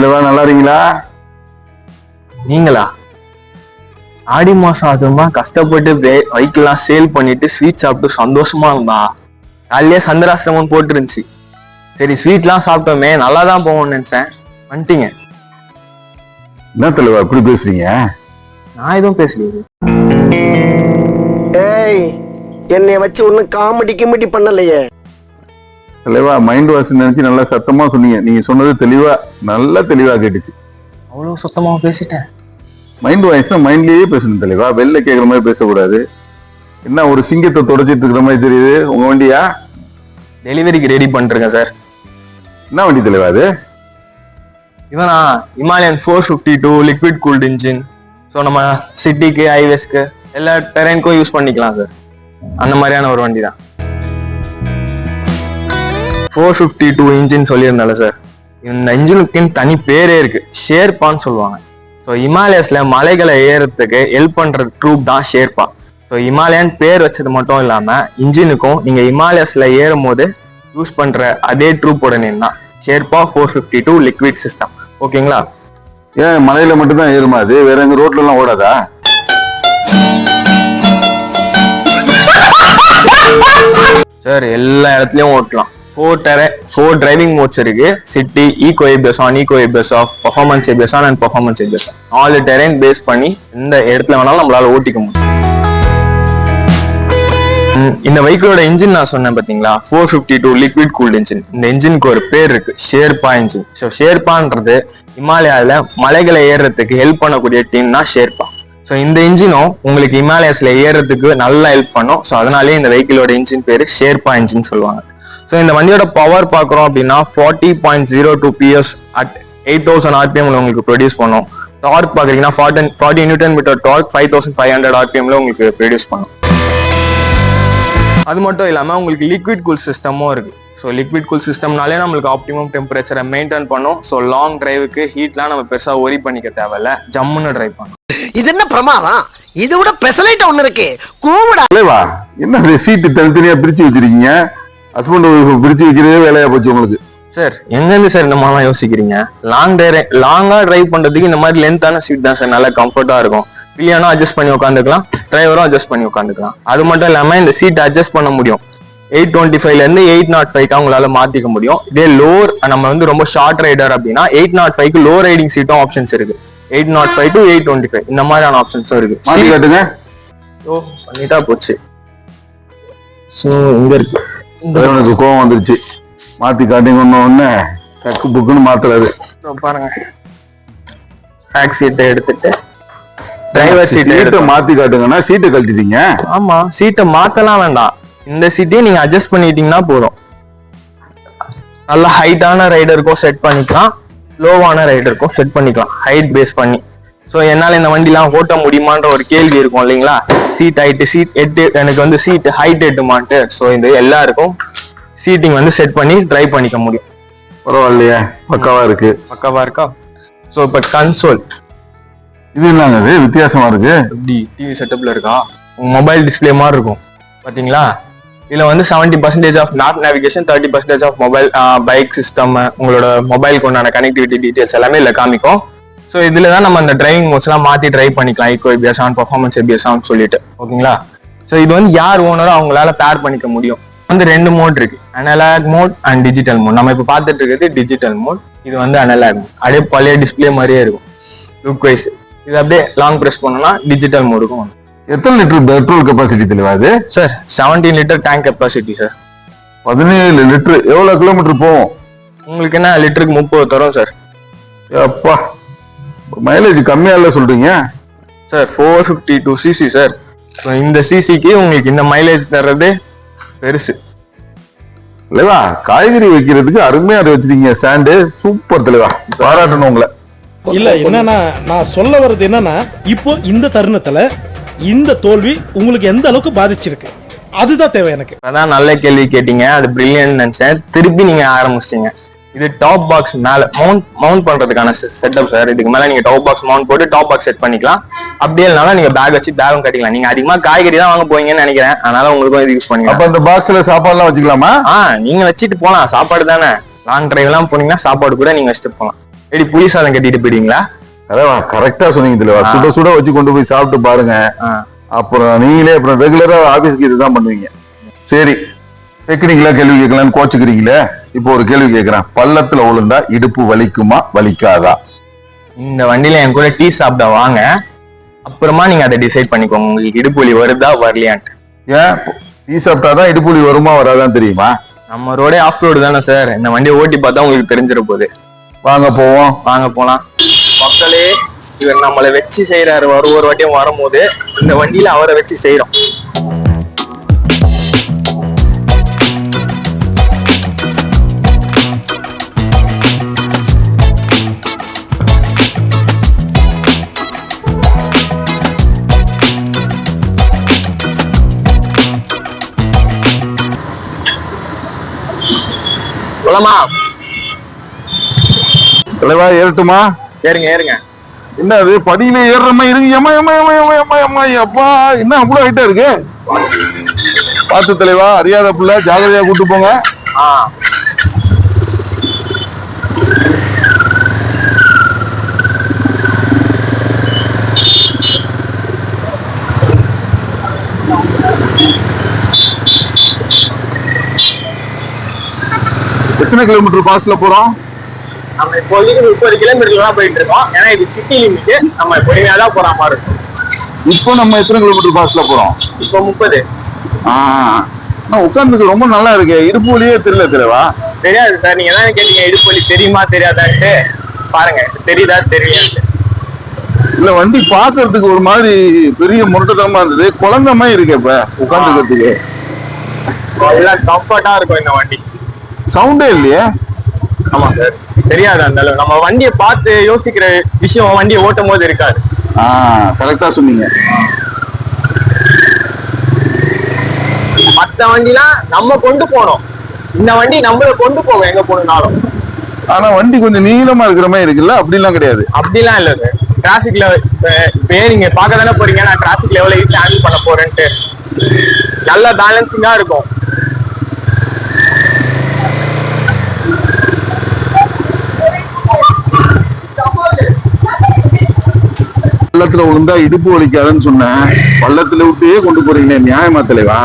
தலைவா நல்லா இருக்கீங்களா? நீங்களா? ஆடி மாசம் அதுமா கஷ்டப்பட்டு பைக்கெல்லாம் சேல் பண்ணிட்டு ஸ்வீட் சாப்பிட்டு சந்தோஷமா இருந்தா காலையிலே சந்திராசிரமம் போட்டு இருந்துச்சு. சரி ஸ்வீட்லாம் சாப்பிட்டோமே நல்லாதான் போவோம்னு நினைச்சேன். வந்துட்டீங்க. என்ன தலைவா இப்படி பேசுறீங்க? நான் எதுவும் பேசலையே. ஏய், என்னைய வச்சு ஒன்னும் காமெடி பண்ணலையே. தலைவா மைண்ட் வாஷ் நினைச்சு நல்லா சத்தமா சொன்னீங்க. நீங்க சொன்னது நல்லா தெளிவா கேட்டுச்சு. அவ்வளவு சத்தமா பேசிட்டேன். மைண்ட் வாய்ஸ்னா மைண்ட்லயே பேசணும் தலைவா, வெளில கேட்கற மாதிரி பேசக்கூடாது. என்ன ஒரு சிங்கத்தை தொடச்சிட்டு இருக்கிற மாதிரி தெரியுது. உங்க வண்டியா? டெலிவரிக்கு ரெடி பண்ணிருக்கேன் சார். என்ன வண்டி தலைவா அது? இவனா Himalayan 452 liquid cooled engine. So நம்ம சிட்டிக்கு ஹைவேஸ்க்கு எல்லா டெரெயினுக்கும் யூஸ் பண்ணிக்கலாம் சார். அந்த மாதிரியான ஒரு வண்டி தான். 452 இன்ஜின் சொல்லியிருந்தால சார். இந்த இன்ஜினுக்குன்னு தனி பேரே இருக்கு, ஷேர்பான்னு சொல்லுவாங்க. ஸோ ஹிமாலயஸ்ல மலைகளை ஏறதுக்கு ஹெல்ப் பண்ற ட்ரூப் தான் ஷேர்பா. ஸோ ஹிமாலயன் பேர் வச்சது மட்டும் இல்லாம இன்ஜினுக்கும் நீங்க ஹிமாலயஸ்ல ஏறும் போது யூஸ் பண்ற அதே ட்ரூப்போட நேம் தான் ஷேர்பா 452 லிக்விட் சிஸ்டம். ஓகேங்களா? ஏன் மலையில மட்டும் தான் ஏறுமா அது? வேற எங்க ரோட்ல எல்லாம் ஓடாதா? சார் எல்லா இடத்துலயும் ஓட்டலாம். 4 டிரைவிங் மோட்ஸ் இருக்கு. City, eco ABS on, eco ABS off, performance ABS on and performance ABS on. 4 terrain base பண்ணி எந்த இடத்துல வேணாலும் நம்மளால ஓட்டிக்க முடியும். இந்த வெஹிக்கிளோட இன்ஜின் நான் சொன்னேன் பாத்தீங்களா, 452 லிக்விட் கூல்ட் இன்ஜின். இந்த இன்ஜினுக்கு ஒரு பேர் இருக்கு, ஷேர்பா இன்ஜின். ஸோ ஷேர்பான்றது ஹிமாலயால மலைகளை ஏறுறதுக்கு ஹெல்ப் பண்ணக்கூடிய டீம் தான் ஷேர்பா. ஸோ இந்த இன்ஜினும் உங்களுக்கு ஹிமாலயஸ்ல ஏறதுக்கு நல்லா ஹெல்ப் பண்ணும். ஸோ அதனாலேயே இந்த வெஹிக்கிளோட இன்ஜின் பேரு ஷேர்பா இன்ஜின் சொல்லுவாங்க. ஸோ இந்த வண்டியோட பவர் பார்க்குறோம் அப்படின்னா 40.02 PS அட் 8000 RPM உங்களுக்கு ப்ரொடியூஸ் பண்ணும். டார்க் பார்க்குறீங்கன்னா 40 நியூட்டன் மீட்டர் டார்க் 5500 RPM உங்களுக்கு ப்ரொடியூஸ் பண்ணும். அது மட்டும் இல்லாமல் உங்களுக்கு லிக்விட் கூல் சிஸ்டமும் இருக்கு. ஸோ லிக்விட் கூல் சிஸ்டம்னாலே நம்மளுக்கு ஆப்டிமம் டெம்பரேச்சரை மெயின்டைன் பண்ணும். ஸோ லாங் டிரைவுக்கு ஹீட்லாம் நம்ம பெருசாக ஒரி பண்ணிக்க தேவையில்ல, ஜம்முன்னு டிரைவ் பண்ணும். இது என்ன பிரமாதம்? இது விட பெசலைட் ஒண்ணு இருக்கு, கூவிடா. என்ன சீட்டு தனித்தனியா பிரிச்சு வச்சிருக்கீங்க? ஹஸ்பண்ட் பிரிச்சு வைக்கிறதே வேலையா போச்சு உங்களுக்கு. சார் எங்கிருந்து சார் இந்த மாதிரிலாம் யோசிக்கிறீங்க? லாங்கா டிரைவ் பண்றதுக்கு இந்த மாதிரி லென்த்தான சீட் தான் சார் நல்லா கம்ஃபர்ட்டா இருக்கும். பில்லியனும் அட்ஜஸ்ட் பண்ணி உட்காந்துக்கலாம், டிரைவரும் அட்ஜஸ்ட் பண்ணி உட்காந்துக்கலாம். அது மட்டும் இல்லாம இந்த சீட் அட்ஜஸ்ட் பண்ண முடியும். 825 இருந்து 805 உங்களால மாத்திக்க முடியும். இதே லோர் நம்ம வந்து ரொம்ப ஷார்ட் ரைடர் அப்படின்னா 805க்கு லோ ரைடிங் சீட்டும் ஆப்ஷன்ஸ் இருக்கு. 805 to 825 இந்த மாதிரியான ஆப்ஷன்ஸும் இருக்கு. மாத்தி காட்டுங்க. ஓ பண்ணிட்டா போச்சு. ஸோ இங்க இருக்கு. எனக்கு கோவம் வந்துருச்சு. மாத்தி காட்டிங்க உடனே டக்கு புக்குன்னு மாத்துறாரு. பாருங்க, பேக் சீட்டை எடுத்துட்டு டிரைவர் சீட்டை மாத்தி காட்டுங்கன்னா சீட்டை கழட்டிட்டீங்க. ஆமா, சீட்டை மாத்தலாம் வேண்டாம். இந்த சீட்டையும் நீங்க அட்ஜஸ்ட் பண்ணிட்டீங்கன்னா போதும். நல்ல ஹைட்டான ரைடருக்கும் செட் பண்ணிக்கலாம், லோவான ரைடருக்கும் செட் பண்ணிக்கலாம், ஹைட் பேஸ் பண்ணி. ஸோ என்னால் இந்த வண்டிலாம் ஓட்ட முடியுமான்ற ஒரு கேள்வி இருக்கும் இல்லைங்களா? சீட் ஹைட்டு, சீட் எட்டு, எனக்கு வந்து சீட் ஹைட் எட்டுமான்ட்டு. ஸோ இந்த எல்லாருக்கும் சீட்டிங் வந்து செட் பண்ணி ட்ரைவ் பண்ணிக்க முடியும். பரவாயில்லையா? பக்காவா இருக்கு. பக்காவா இருக்கா? ஸோ இப்போ கன்சோல் இது என்னங்க இது வித்தியாசமா இருக்கு? எப்படி டிவி செட்டப்ல இருக்கா? மொபைல் டிஸ்பிளே மாதிரி இருக்கும் பாத்தீங்களா? இதுல வந்து 70% of map navigation, 30% of mobile bike system, உங்களோட மொபைலுக்கு உண்டான கனெக்டிவிட்டி டீடைல்ஸ் எல்லாமே இதுல காமிக்கும். ஸோ இதுல தான் நம்ம அந்த டிரைவிங் மோட்ஸ் எல்லாம் மாத்தி டிரைவ் பண்ணிக்கலாம். Eco ABS on, performance ABS on சொல்லிட்டு. ஓகேங்களா? ஸோ இது வந்து யார் ஓனரோ அவங்களால பேர் பண்ணிக்க முடியும். வந்து 2 மோட் இருக்கு, analogue mode and digital mode. நம்ம இப்ப பார்த்துட்டு இருக்கிறது டிஜிட்டல் மோட், இது வந்து அனலாக் மோட். அப்படியே பழைய டிஸ்பிளே மாதிரியே இருக்கும் லுக் வைஸ். இது அப்படியே லாங் பிரஸ் பண்ணோம்னா டிஜிட்டல் மோடுக்கும். எத்தனை லிட்டர் பெட்ரோல் கெப்பாசிட்டி தெளிவா அது? Sir 17 litre tank capacity sir. 17 litre எவ்வளவு கிலோமீட்டர் போகும்? உங்களுக்கு என்ன லிட்டருக்கு 30 தரும் சார். அப்பா, மைலேஜ் கம்மியா இல்ல சொல்றீங்க சார்? 452 CC sir. இந்த சிசிக்கு உங்களுக்கு இந்த மைலேஜ் தர்றது பெருசு இல்லவா? காய்கறி வைக்கிறதுக்கு அருமையா வச்சிருக்கீங்க ஸ்டாண்டு. சூப்பர் தலைவா, பாராட்டணும் உங்களை. இல்ல என்னன்னா, நான் சொல்ல வர்றது என்னன்னா, இப்போ இந்த தருணத்துல இந்த தோல்வி உங்களுக்கு எந்த அளவுக்கு பாதிச்சிருக்கு, அதுதான் தேவை எனக்கு. அதான் நல்ல கேள்வி கேட்டீங்க, அது பிரில்லியன்ட் நினைச்சேன். திருப்பி நீங்க ஆரம்பிச்சிட்டீங்க. இது டாப் பாக்ஸ் மேல மவுண்ட் பண்றதுக்கான செட்டப் சார். இதுக்கு மேல நீங்க டாப் பாக்ஸ் மவுண்ட் போட்டு டாப் பாக்ஸ் செட் பண்ணிக்கலாம். அப்படியே இல்லைனாலும் நீங்க பேக் வச்சு பேகும் கட்டிக்கலாம். நீங்க அதிகமா காய்கறி தான் வாங்க போவீங்கன்னு நினைக்கிறேன், அதனால உங்களுக்கும் இது யூஸ் பண்ணிக்கலாம். அப்ப இந்த பாக்ஸ்ல சாப்பாடு எல்லாம் வச்சுக்கலாமா? நீங்க வச்சுட்டு போலாம், சாப்பாடு தானே. லாங் டிரைவ் எல்லாம் போனீங்கன்னா சாப்பாடு கூட நீங்க வச்சுட்டு போகலாம். எப்படி புளி சாதம் கட்டிட்டு போயிடுவீங்களா? தலைவா கரெக்டா சொன்னீங்க தலைவா. சுட சுட வச்சு கொண்டு போய் சாப்பிட்டு பாருங்க. அப்புறம் நீங்களே அப்புறம் ரெகுலரா ஆபீஸ்க்கு இதுதான் பண்ணுவீங்க. சரி, டெக்னிக்கலா கேள்வி கேட்கலான்னு கோச்சுக்கிறீங்களே. இப்போ ஒரு கேள்வி கேட்கிறேன். பள்ளத்துல விழுந்தா இடுப்பு வலிக்குமா வலிக்காதா? இந்த வண்டியில என் கூட டீ சாப்பிட வாங்க, அப்புறமா நீங்க அதை டிசைட் பண்ணிக்கோங்க உங்களுக்கு இடுப்பு வலி வருதா வரலையான்ட்டு. ஏன் டீ சாப்பிட்டாதான் இடுப்பு வலி வருமா வராதான் தெரியுமா? நம்ம ரோடே ஆஃப் ரோடு தானே சார். இந்த வண்டியை ஓட்டி பார்த்தா உங்களுக்கு தெரிஞ்சிட போகுது. வாங்க போவோம். வாங்க போலாம். மக்களே, இவர் நம்மளை வச்சு செய்யறாரு. ஒரு வாட்டியும் வரும்போது இந்த வண்டியில அவரை வச்சு செய்யறோம். போலாமா? தலைவா ஏறட்டுமா? ஏறுங்க ஏறுங்க. என்ன அது படியில ஏறுற மாதிரி இருக்கு? அப்பா என்ன அவ்வளவு ஹைட்டா இருக்கு? பார்த்து தலைவா, அறியாத புள்ள, ஜாகிரதையா கூட்டு போங்க. எத்தனை கிலோமீட்டர் பாஸ்ட்ல போறோம்? நம்ம இப்போதைக்கு 30 கிலோமீட்டர் போயிட்டு இருக்கோம். ஏன்னா இது சிட்டி லிமிட். நம்ம பொறுமையா தான் போற மாதிரி இருக்கும். இப்போ நம்ம எத்தனை கிலோமீட்டர் பாஸ்ட்ல போறோம்? இப்போ 30. உட்கார்ந்துக்கு ரொம்ப நல்லா இருக்கு. இடுப்பு வலியே தெரியல தலைவா. தெரியாது சார். நீங்க தான் கேட்டீங்க இடுப்பு வலி தெரியுமா தெரியாதான்ட்டு. பாருங்க தெரியுதா தெரியாது. இல்ல வண்டி பாக்குறதுக்கு ஒரு மாதிரி பெரிய முரட்டுத்தனமா இருந்தது. குழந்தை மாதிரி இருக்கு. இப்ப உட்கார்ந்துக்கிறதுக்கு எல்லாம் கம்ஃபர்ட்டா இருக்கும் இந்த வண்டி. சவுண்டே இல்லையே. ஆமா சார், தெரியாது அந்த அளவு. நம்ம வண்டியை பார்த்து யோசிக்கிற விஷயம் வண்டியை ஓட்டும் போது இருக்காது. கரெக்டா சொன்னீங்க. மத்த வண்டிலாம் நம்ம கொண்டு போனோம், இந்த வண்டி நம்மள கொண்டு போவோம் எங்க போனாலும். ஆனா வண்டி கொஞ்சம் நீளமா இருக்கிற மாதிரி இருக்குல்ல? அப்படிலாம் கிடையாது. அப்படிலாம் இல்ல சார். டிராபிக்ல இப்ப நீங்க பார்க்க தானே போறீங்க, நான் டிராபிக்ல எவ்வளவு ஈஸியா ஹேண்டில் பண்ண போறேன்ட்டு. நல்ல பேலன்சிங்கா இருக்கும். பள்ளத்துல விழுந்தா இடுப்பு வலிக்காதுன்னு சொன்னேன். பள்ளத்துல விட்டே கொண்டு போறீங்களே, நியாயமா தலைவா?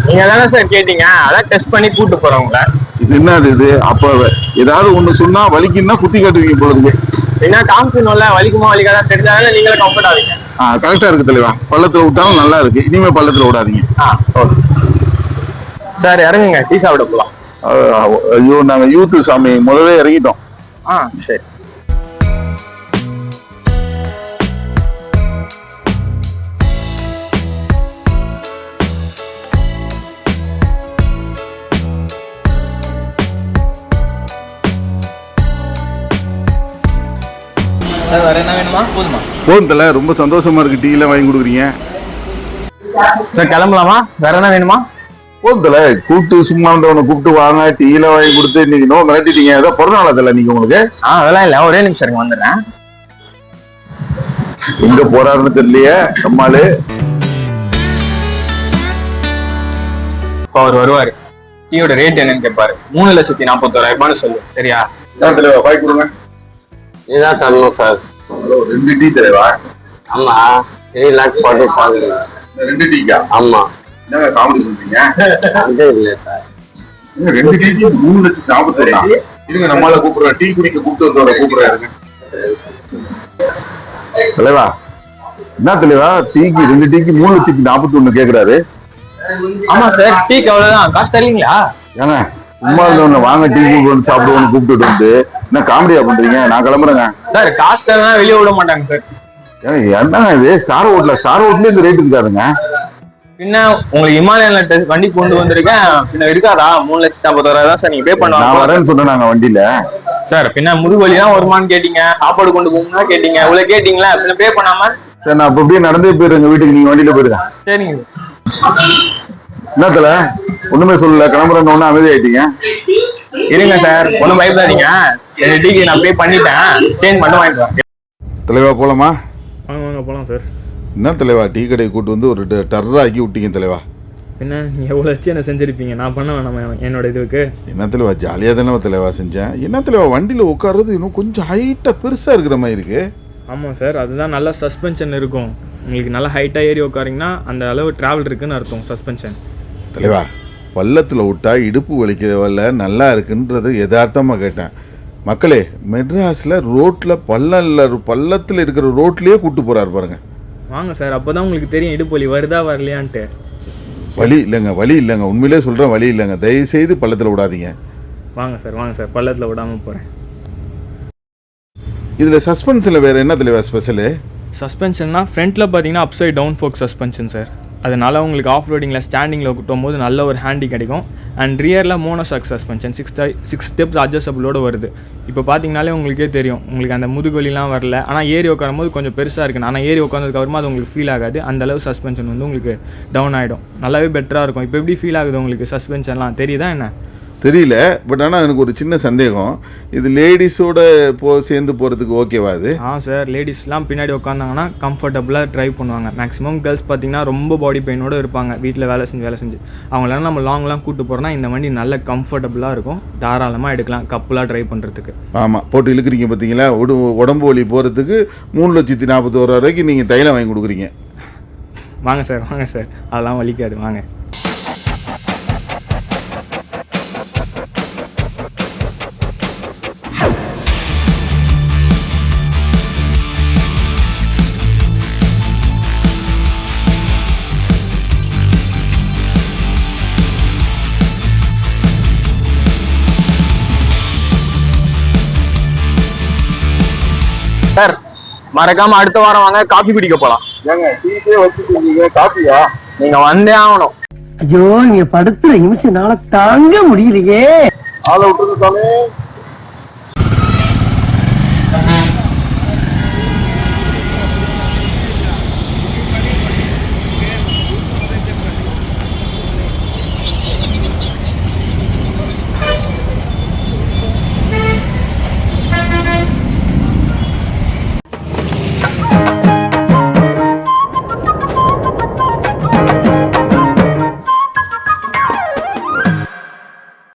நீங்க தானே சார் கேட்டீங்க, அதான் டெஸ்ட் பண்ணி கூட்டு போறவங்கள. இது என்னது இது? அப்ப ஏதாவது ஒண்ணு சொன்னா வலிக்குன்னா குத்தி காட்டுவீங்க போல இருக்கு. என்ன காமிக்கணும்ல, வலிக்குமா வலிக்காதான் தெரிஞ்சாதானே நீங்களே கம்ஃபர்ட் ஆவீங்க. கரெக்டா இருக்கு தலைவா. பள்ளத்துல விட்டாலும் நல்லா இருக்கு. இனிமே பள்ளத்துல விடாதீங்க. சார் இறங்குங்க, டீ சாப்பிட போலாம். ஐயோ, நாங்க யூத்து சாமி முதல்ல இறங்கிட்டோம். சரி. சார் வேற என்ன வேணுமா? போதுமா? போதும் தல, ரொம்ப சந்தோஷமா இருக்கு. டீ எல்லாம் வாங்கி கொடுக்குறீங்க. சார் கிளம்பலாமா? வேற என்ன வேணுமா? போதும் தல, கூப்பிட்டு சும்மா உன்னை கூப்பிட்டு வாங்க, டீ எல்லாம் வாங்கி கொடுத்து இன்னைக்கு நோ மிரட்டிட்டீங்க. ஏதோ பிறந்தநாளா தல நீங்க உங்களுக்கு? அதெல்லாம் இல்ல, ஒரே நிமிஷம் இருங்க வந்துடுறேன். எங்க போறாருன்னு தெரியலையே நம்மாலு. அவர் வருவாரு, டீயோட ரேட் என்னன்னு கேட்பாரு. 3,41,000 சொல்லு. சரியா? தலைவா பாய் கொடுங்க. இதான் தரணும் சார். 2 டீ தலைவா. ஆமா, 3 லேக் போட்டு பாருங்க. 2 டீக்கா? ஆமா. என்னங்க காமெடி சொல்றீங்க? அது இல்ல சார். 2 டீக்கு 3,40,000. இருங்க நம்மால கூப்பிடுறேன். டீ குடிக்க கூப்பிட்டு வந்தவரை கூப்பிடுறாருங்க. தலைவா என்ன தலைவா, டீக்கு 2 டீக்கு 3,41,000 கேக்குறாரு? ஆமா சார், டீக்கு அவ்வளவுதான். காசு தரீங்களா? ஏங்க சும்மா இருந்தவன வாங்க டீ கூப்பிட்டு சாப்பிடுவோன்னு கூப்பிட்டு வந்து என்ன காமெடியா பண்றீங்க? நான் கிளம்புறேங்க சார். காசு தரலாம் வெளியே விட மாட்டாங்க சார். என்னங்க இது? ஸ்டார் ஹோட்டல்ல இந்த ரேட் இருக்காதுங்க. பின்ன உங்களுக்கு இமாலயன்ல வண்டி கொண்டு வந்திருக்கேன், பின்ன இருக்காதா? 3,40,000 தான் சார் நீங்க பே பண்ணுவாங்க. நான் வரேன்னு சொன்னேன் நாங்க வண்டியில. சார் பின்ன முதுவலி தான் வருமானு கேட்டீங்க, சாப்பாடு கொண்டு போகணும்னா கேட்டீங்க, இவ்வளவு கேட்டீங்களா? பின்ன பே பண்ணாம? சரி, நான் அப்ப அப்படியே நடந்தே போயிருங்க வீட்டுக்கு. நீங்க வண்டியில போயிருங்க. சரிங்க. என்னத்துல ஒண்ணுமே சொல்லல, கிளம்புறேன்னு ஒண்ணு அமைதி ஆயிட்டீங்க. இருங்க சார், ஒண்ணும் பயப்படாதீங்க. 2 டீக்கு நான் பே பண்ணிட்டேன், சேஞ்ச் பண்ணி வாங்கிட்டு வரேன். தலைவா போலாமா? வாங்க வாங்க போகலாம் சார். என்ன தலைவா, டீ கடையை கூட்டு வந்து ஒரு டர்ரா ஆக்கி விட்டீங்க தலைவா. என்ன நீங்கள் எவ்வளோ வச்சு என்ன செஞ்சுருப்பீங்க, நான் பண்ண வேணாமா என்னோட இதுக்கு? என்ன தலைவா ஜாலியாக தானே தலைவா செஞ்சேன். என்ன தலைவா வண்டியில் உட்கார்றது இன்னும் கொஞ்சம் ஹைட்டாக பெருசாக இருக்கிற மாதிரி இருக்கு. ஆமாம் சார், அதுதான் நல்லா சஸ்பென்ஷன் இருக்கும். உங்களுக்கு நல்லா ஹைட்டாக ஏறி உட்காரிங்கன்னா அந்த அளவு ட்ராவல் இருக்குன்னு அர்த்தம் சஸ்பென்ஷன். தலைவா பள்ளத்தில் விட்டா இடுப்பு வலிக்கிறவல்ல நல்லா இருக்குன்றது யதார்த்தமாக கேட்டேன். மக்களே மெட்ராஸில் ரோட்டில் பள்ளத்தில் இருக்கிற ரோட்லேயே கூப்பிட்டு போகிறாரு பாருங்க. வாங்க சார், அப்போ தான் உங்களுக்கு தெரியும் இடுப்பு வலி வருதா வரலையான்ட்டு. வலி இல்லைங்க உண்மையிலே சொல்கிறேன், வலி இல்லைங்க. தயவுசெய்து பள்ளத்தில் விடாதீங்க. வாங்க சார் பள்ளத்தில் விடாமல் போகிறேன். இதில் சஸ்பென்ஷனில் வேறு என்ன தலைவா ஸ்பெஷலு? சஸ்பென்ஷன்னா ஃப்ரண்ட்டில் பார்த்தீங்கன்னா upside down fork suspension sir. அதனால் உங்களுக்கு ஆஃப் ரோடிங்கில் ஸ்டாண்டிங்கில் கூட்டும் போது நல்ல ஒரு ஹேண்டி கிடைக்கும். அண்ட் ரியரில் மோனோசாக் சஸ்பென்ஷன் 6 ஸ்டெப்ஸ் அட்ஜஸ்டபிளோடு வருது. இப்போ பார்த்தீங்கனாலே உங்களுக்கே தெரியும், உங்களுக்கு அந்த முதுகுவலிலாம் வரல. ஆனால் ஏறி உட்காரும் போது கொஞ்சம் பெருசாக இருக்குது. ஆனால் ஏறி உட்காந்ததுக்கப்புறமா அது உங்களுக்கு ஃபீல் ஆகாது. அந்தளவு சஸ்பென்ஷன் வந்து உங்களுக்கு டவுன் ஆகிடும், நல்லாவே பெட்டராக இருக்கும். இப்போ எப்படி ஃபீல் ஆகுது உங்களுக்கு சஸ்பென்ஷன்லாம் தெரியுதா என்ன? தெரியல, பட் ஆனால் எனக்கு ஒரு சின்ன சந்தேகம். இது லேடிஸோட சேர்ந்து போகிறதுக்கு ஓகேவா அது? சார், லேடிஸ்லாம் பின்னாடி உட்காந்தாங்கன்னா கம்ஃபர்டபுளாக ட்ரைவ் பண்ணுவாங்க. மேக்ஸிமம் கேர்ள்ஸ் பார்த்தீங்கன்னா ரொம்ப பாடி பெயினோடு இருப்பாங்க, வீட்டில் வேலை செஞ்சு அவங்களாம் நம்ம லாங்லாம் கூப்பிட்டு போகிறோன்னா இந்த வண்டி நல்ல கம்ஃபர்டபுளாக இருக்கும், தாராளமாக எடுக்கலாம் கப்புலாக ட்ரைவ் பண்ணுறதுக்கு. ஆமாம், போட்டு இழுக்கிறீங்க பார்த்தீங்களா, உடம்பு வலி போகிறதுக்கு 3,41,000 நீங்கள் தைலம் வாங்கி கொடுக்குறீங்க. வாங்க சார் அதெல்லாம் வலிக்காது, வாங்க. சார் மறக்காம அடுத்த வாரம் வாங்க, காஃபி குடிக்க போலாம். ஏங்க டீயே வச்சுட்டீங்க, காஃபியா? நீங்க வந்தே ஆகணும். ஐயோ, நீங்க படுத்துற நிமிஷம்னால தாங்க முடியலையே. ஆளை விட்டுருக்காமே.